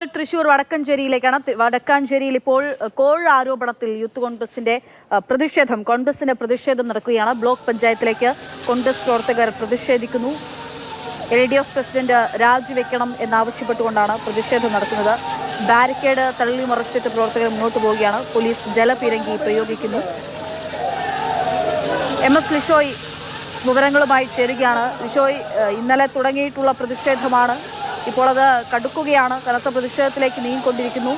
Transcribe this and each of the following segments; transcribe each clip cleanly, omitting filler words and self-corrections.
തൃശൂർ വടക്കഞ്ചേരിയിലേക്കാണ്. വടക്കാഞ്ചേരിയിൽ ഇപ്പോൾ കോഴ ആരോപണത്തിൽ യൂത്ത് കോൺഗ്രസിന്റെ കോൺഗ്രസിന്റെ പ്രതിഷേധം നടക്കുകയാണ്. ബ്ലോക്ക് പഞ്ചായത്തിലേക്ക് കോൺഗ്രസ് പ്രവർത്തകർ പ്രതിഷേധിക്കുന്നു. LDF പ്രസിഡന്റ് രാജിവെക്കണം എന്നാവശ്യപ്പെട്ടുകൊണ്ടാണ് പ്രതിഷേധം നടക്കുന്നത്. ബാരിക്കേഡ് തള്ളിമറിച്ചിട്ട് പ്രവർത്തകർ മുന്നോട്ട് പോവുകയാണ്. പോലീസ് ജലപീരങ്കി പ്രയോഗിക്കുന്നു. MS ലിഷോയ് വിവരങ്ങളുമായി ചേരുകയാണ്. ലിഷോയ്, ഇന്നലെ തുടങ്ങിയിട്ടുള്ള പ്രതിഷേധമാണ്, ഇപ്പോൾ അത് കടുക്കുകയാണ്, കനത്ത പ്രതിഷേധത്തിലേക്ക് നീങ്ങിക്കൊണ്ടിരിക്കുന്നു.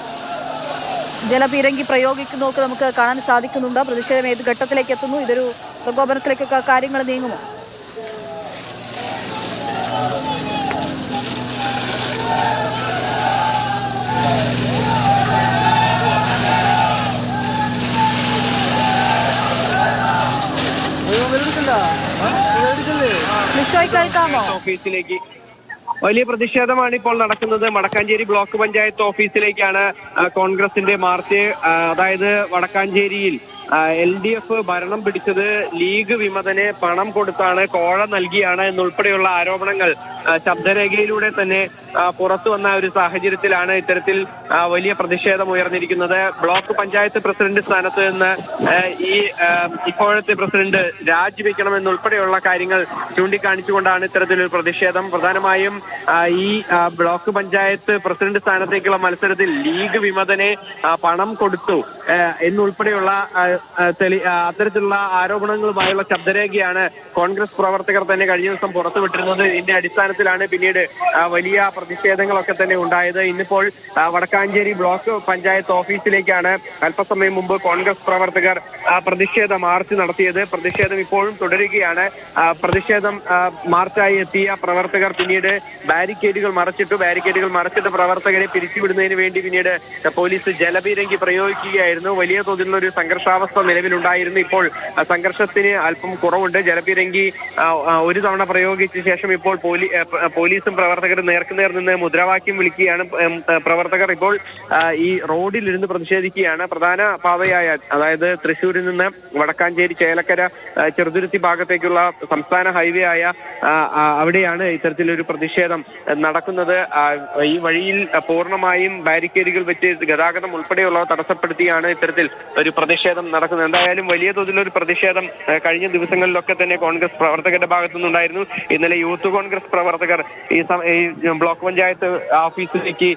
ജലപീരങ്കി പ്രയോഗിക്കുന്നതൊക്കെ നമുക്ക് കാണാൻ സാധിക്കുന്നുണ്ട്. പ്രതിഷേധം ഏത് ഘട്ടത്തിലേക്ക് എത്തുന്നു? ഇതൊരു പ്രകോപനത്തിലേക്കൊക്കെ കാര്യങ്ങൾ നീങ്ങുമോ? ഓഫീസിലേക്ക് വലിയ പ്രതിഷേധമാണ് ഇപ്പോൾ നടക്കുന്നത്. വടക്കാഞ്ചേരി ബ്ലോക്ക് പഞ്ചായത്ത് ഓഫീസിലേക്കാണ് കോൺഗ്രസിന്റെ മാർച്ച്. അതായത് വടക്കാഞ്ചേരിയിൽ LDF ഭരണം പിടിച്ചത് ലീഗ് വിമതന് പണം കൊടുത്താണ്, കോഴ നൽകിയാണ് എന്നുൾപ്പെടെയുള്ള ആരോപണങ്ങൾ ശബ്ദരേഖയിലൂടെ തന്നെ പുറത്തു വന്ന ഒരു സാഹചര്യത്തിലാണ് ഇത്തരത്തിൽ വലിയ പ്രതിഷേധം ഉയർന്നിരിക്കുന്നത്. ബ്ലോക്ക് പഞ്ചായത്ത് പ്രസിഡന്റ് സ്ഥാനത്ത് നിന്ന് ഇപ്പോഴത്തെ പ്രസിഡന്റ് രാജിവെക്കണമെന്നുൾപ്പെടെയുള്ള കാര്യങ്ങൾ ചൂണ്ടിക്കാണിച്ചുകൊണ്ടാണ് ഇത്തരത്തിലൊരു പ്രതിഷേധം. പ്രധാനമായും ഈ ബ്ലോക്ക് പഞ്ചായത്ത് പ്രസിഡന്റ് സ്ഥാനത്തേക്കുള്ള മത്സരത്തിൽ ലീഗ് വിമതനെ പണം കൊടുത്തു എന്നുൾപ്പെടെയുള്ള അത്തരത്തിലുള്ള ആരോപണങ്ങളുമായുള്ള ശബ്ദരേഖയാണ് കോൺഗ്രസ് പ്രവർത്തകർ തന്നെ കഴിഞ്ഞ ദിവസം പുറത്തുവിട്ടിരുന്നത്. ഇതിന്റെ അടിസ്ഥാനത്തിലാണ് പിന്നീട് വലിയ പ്രതിഷേധങ്ങളൊക്കെ തന്നെ ഉണ്ടായത്. ഇന്നിപ്പോൾ വടക്കാഞ്ചേരി ബ്ലോക്ക് പഞ്ചായത്ത് ഓഫീസിലേക്കാണ് അല്പസമയം മുമ്പ് കോൺഗ്രസ് പ്രവർത്തകർ പ്രതിഷേധ മാർച്ച് നടത്തിയത്. പ്രതിഷേധം ഇപ്പോഴും തുടരുകയാണ്. പ്രതിഷേധം മാർച്ചായി എത്തിയ പ്രവർത്തകർ പിന്നീട് ബാരിക്കേഡുകൾ മറച്ചിട്ട് പ്രവർത്തകരെ പിരിച്ചുവിടുന്നതിന് വേണ്ടി പിന്നീട് പോലീസ് ജലപീരങ്കി പ്രയോഗിക്കുകയായിരുന്നു. വലിയ തോതിലുള്ള ഒരു സംഘർഷാവസ്ഥ നിലവിലുണ്ടായിരുന്നു. ഇപ്പോൾ സംഘർഷത്തിന് അല്പം കുറവുണ്ട്. ജലപീരങ്കി ഒരു തവണ പ്രയോഗിച്ച ശേഷം ഇപ്പോൾ പോലീസും പ്രവർത്തകരും നേർക്കുനേർ നിന്ന് മുദ്രാവാക്യം വിളിക്കുകയാണ്. പ്രവർത്തകർ ഇപ്പോൾ ഈ റോഡിലിരുന്ന് പ്രതിഷേധിക്കുകയാണ്. പ്രധാന പാതയായ, അതായത് തൃശ്ശൂരിൽ നിന്ന് വടക്കാഞ്ചേരി ചേലക്കര ചെറുതുരുത്തി ഭാഗത്തേക്കുള്ള സംസ്ഥാന ഹൈവേ ആയ അവിടെയാണ് ഇത്തരത്തിലൊരു പ്രതിഷേധം നടക്കുന്നത്. ഈ വഴിയിൽ പൂർണ്ണമായും ബാരിക്കേഡുകൾ വെച്ച് ഗതാഗതം ഉൾപ്പെടെയുള്ളവ തടസ്സപ്പെടുത്തിയാണ് ഇത്തരത്തിൽ ഒരു പ്രതിഷേധം നടക്കുന്നത്. എന്തായാലും വലിയ തോതിലൊരു പ്രതിഷേധം കഴിഞ്ഞ ദിവസങ്ങളിലൊക്കെ തന്നെ കോൺഗ്രസ് പ്രവർത്തകരുടെ ഭാഗത്തുനിന്നുണ്ടായിരുന്നു. ഇന്നലെ യൂത്ത് കോൺഗ്രസ് പ്രവർത്തകർ ഈ ബ്ലോക്ക് പഞ്ചായത്ത് ഓഫീസിലേക്ക്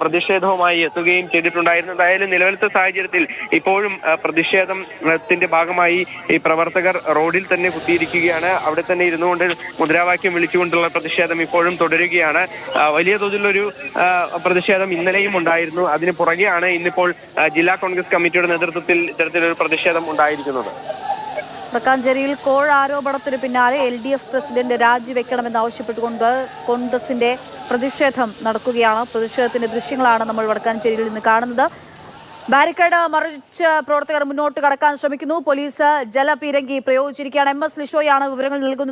പ്രതിഷേധവുമായി എത്തുകയും ചെയ്തിട്ടുണ്ടായിരുന്നു. എന്തായാലും നിലവിലത്തെ സാഹചര്യത്തിൽ ഇപ്പോഴും പ്രതിഷേധത്തിന്റെ ഭാഗമായി ഈ പ്രവർത്തകർ റോഡിൽ തന്നെ കുത്തിയിരിക്കുകയാണ്. അവിടെ തന്നെ ഇരുന്നുകൊണ്ട് മുദ്രാവാക്യം വിളിച്ചുകൊണ്ടുള്ള പ്രതിഷേധം ഇപ്പോഴും തുടരുകയാണ്. വലിയ തോതിലൊരു പ്രതിഷേധം ഇന്നലെയും ഉണ്ടായിരുന്നു. അതിന് പുറകെയാണ് ഇന്നിപ്പോൾ ജില്ലാ കോൺഗ്രസ് കമ്മിറ്റിയുടെ നേതൃത്വത്തിൽ ഇത്തരത്തിലൊരു പ്രതിഷേധം ഉണ്ടായിരിക്കുന്നത്. വടക്കാഞ്ചേരിയിൽ കോഴ ആരോപണത്തിന് പിന്നാലെ LDF പ്രസിഡന്റ് രാജിവെക്കണമെന്നാവശ്യപ്പെട്ടുകൊണ്ട് കോൺഗ്രസിന്റെ പ്രതിഷേധം നടക്കുകയാണ്. പ്രതിഷേധത്തിന്റെ ദൃശ്യങ്ങളാണ് നമ്മൾ വടക്കാഞ്ചേരിയിൽ നിന്ന് കാണുന്നത്. ബാരിക്കേഡ് മറിച്ച് പ്രവർത്തകർ മുന്നോട്ട് കടക്കാൻ ശ്രമിക്കുന്നു. പോലീസ് ജലപീരങ്കി പ്രയോഗിച്ചിരിക്കുകയാണ്. MS ലിഷോയാണ് വിവരങ്ങൾ നൽകുന്നത്.